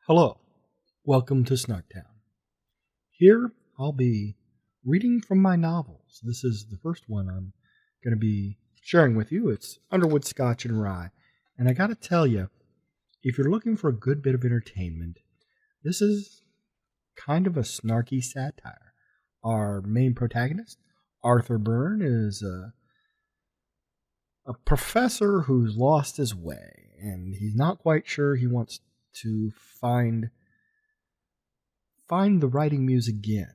Hello, welcome to Snarktown. Here I'll be reading from my novels. This is the first one I'm going to be sharing with you. It's Underwood, Scotch, and Rye. And I got to tell you, if you're looking for a good bit of entertainment, this is kind of a snarky satire. Our main protagonist, Arthur Byrne, is a professor who's lost his way, and he's not quite sure he wants to find the writing muse again.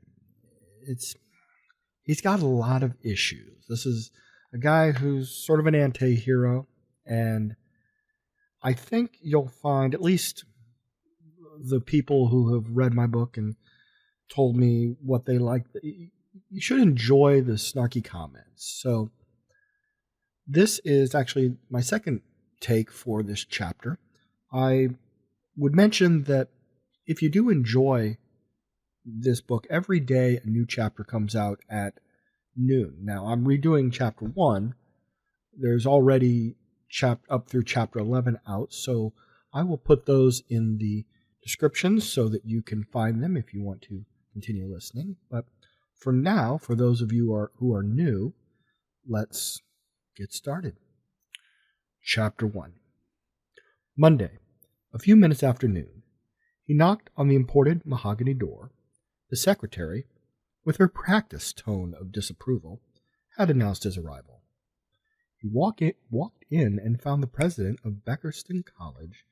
He's got a lot of issues. This is a guy who's sort of an anti-hero, and I think you'll find, at least the people who have read my book and told me what they like, you should enjoy the snarky comments. So this is actually my second take for this chapter. I would mention that if you do enjoy this book, every day a new chapter comes out at noon. Now, I'm redoing chapter 1. There's already up through chapter 11 out, so I will put those in the description so that you can find them if you want to continue listening. But for now, for those of you who are new, let's get started. Chapter 1. Monday, a few minutes after noon, he knocked on the imported mahogany door. The secretary, with her practiced tone of disapproval, had announced his arrival. He walked in and found the president of Beckerston College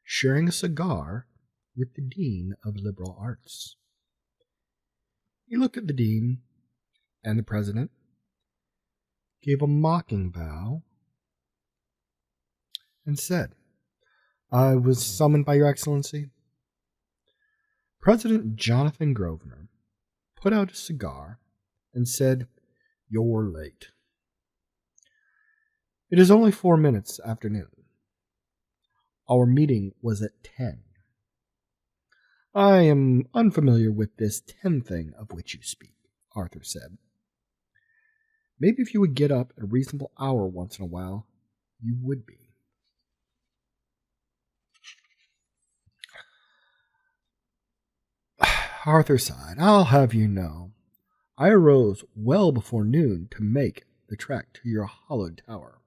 sharing a cigar with the dean of liberal arts. He looked at the dean and the president, gave a mocking bow, and said, "I was summoned by your excellency." President Jonathan Grosvenor put out a cigar and said, "You're late. It is only 4 minutes after noon. Our meeting was at 10. I am unfamiliar with this 10 thing of which you speak," Arthur said. "Maybe if you would get up at a reasonable hour once in a while, you would be." Arthur sighed. "I'll have you know, I arose well before noon to make the trek to your hollowed tower."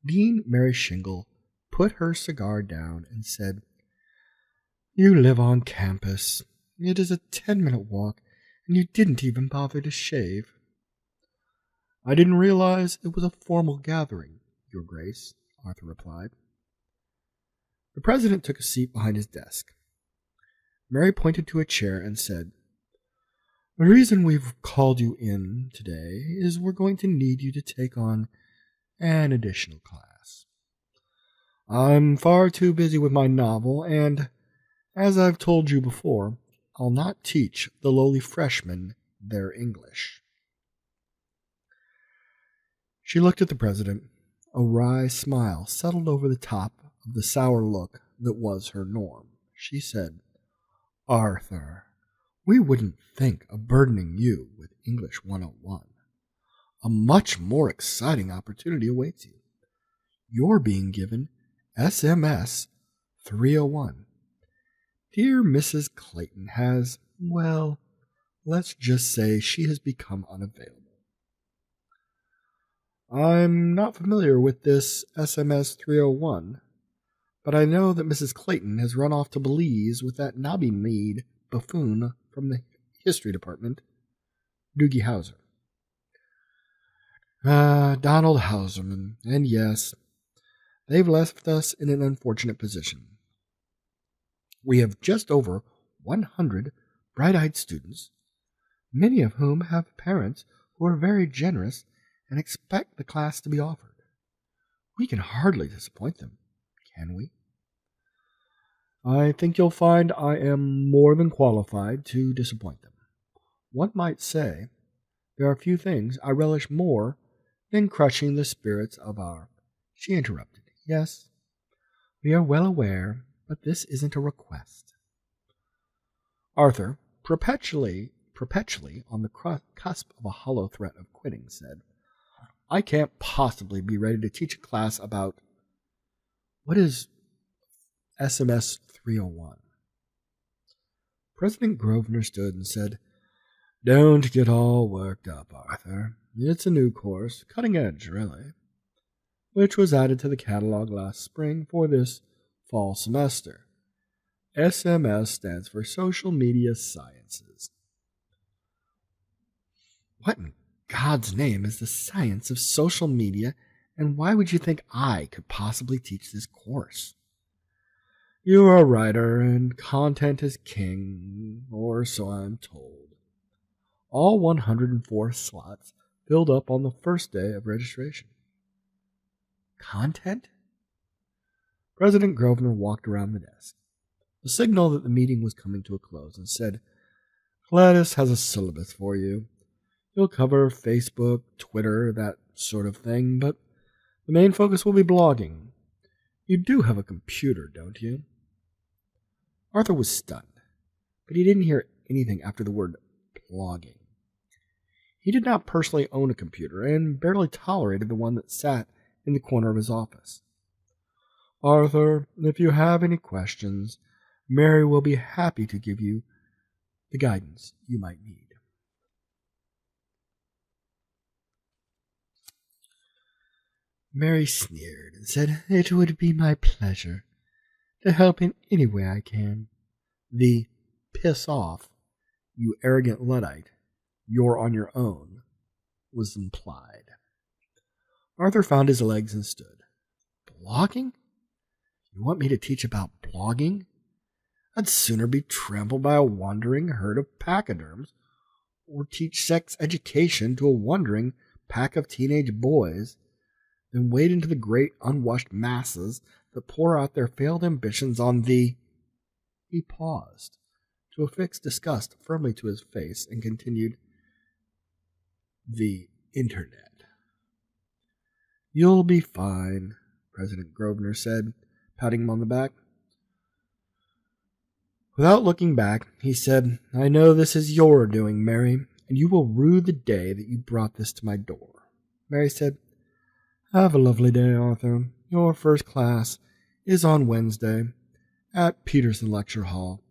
Dean Mary Shingle put her cigar down and said, "You live on campus. It is a 10-minute walk, and you didn't even bother to shave." "I didn't realize it was a formal gathering, Your Grace," Arthur replied. The president took a seat behind his desk. Mary pointed to a chair and said, "The reason we've called you in today is we're going to need you to take on an additional class. I'm far too busy with my novel, and, as I've told you before, I'll not teach the lowly freshmen their English." She looked at the president. A wry smile settled over the top of the sour look that was her norm. She said, "Arthur, we wouldn't think of burdening you with English 101. A much more exciting opportunity awaits you. You're being given SMS 301. Dear Mrs. Clayton has, well, let's just say she has become unavailable." "I'm not familiar with this SMS 301. But I know that Mrs. Clayton has run off to Belize with that knobby-kneed buffoon from the history department, Doogie Howser." Donald Hauserman, and yes, they've left us in an unfortunate position. We have just over 100 bright-eyed students, many of whom have parents who are very generous and expect the class to be offered. We can hardly disappoint them, can we? I think you'll find I am more than qualified to disappoint them. One might say there are few things I relish more than crushing the spirits of our—" She interrupted. "Yes, we are well aware, but this isn't a request." Arthur, perpetually on the cusp of a hollow threat of quitting, said, "I can't possibly be ready to teach a class about— What is SMS 301. President Grosvenor stood and said, "Don't get all worked up, Arthur. It's a new course, cutting edge, really, which was added to the catalog last spring for this fall semester. SMS stands for Social Media Sciences." What in God's name is the science of social media, and why would you think I could possibly teach this course? You are a writer, and content is king, or so I'm told. All 104 slots filled up on the first day of registration. Content? President Grosvenor walked around the desk, a signal that the meeting was coming to a close, and said, "Gladys has a syllabus for you. You'll cover Facebook, Twitter, that sort of thing, but the main focus will be blogging. You do have a computer, don't you?" Arthur was stunned, but he didn't hear anything after the word blogging. He did not personally own a computer and barely tolerated the one that sat in the corner of his office. "Arthur, if you have any questions, Mary will be happy to give you the guidance you might need." Mary sneered and said, "It would be my pleasure to help in any way I can." The "piss off, you arrogant Luddite, you're on your own" was implied. Arthur found his legs and stood. "Blogging? You want me to teach about blogging? I'd sooner be trampled by a wandering herd of pachyderms or teach sex education to a wondering pack of teenage boys than wade into the great unwashed masses that pour out their failed ambitions on the—" He paused to affix disgust firmly to his face and continued, "the Internet." "You'll be fine," President Grosvenor said, patting him on the back. Without looking back, he said, "I know this is your doing, Mary, and you will rue the day that you brought this to my door." Mary said, "Have a lovely day, Arthur. Your first class is on Wednesday at Peterson Lecture Hall,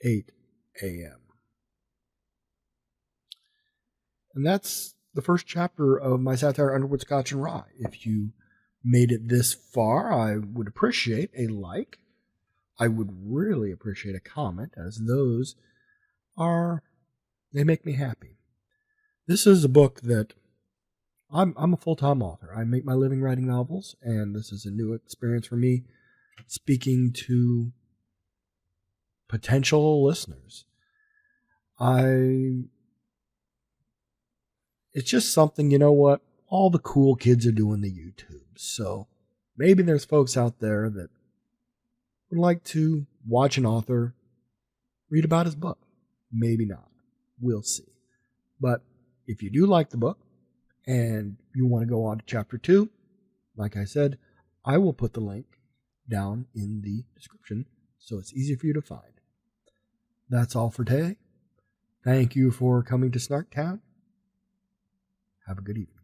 8 a.m. And that's the first chapter of my satire, Underwood, Scotch, and Rye. If you made it this far, I would appreciate a like. I would really appreciate a comment, as they make me happy. This is a book that I'm a full-time author. I make my living writing novels, and this is a new experience for me speaking to potential listeners. It's just something, you know what? All the cool kids are doing the YouTube. So maybe there's folks out there that would like to watch an author read about his book. Maybe not. We'll see. But if you do like the book, and you want to go on to chapter 2, like I said, I will put the link down in the description so it's easy for you to find. That's all for today. Thank you for coming to Snarktown. Have a good evening.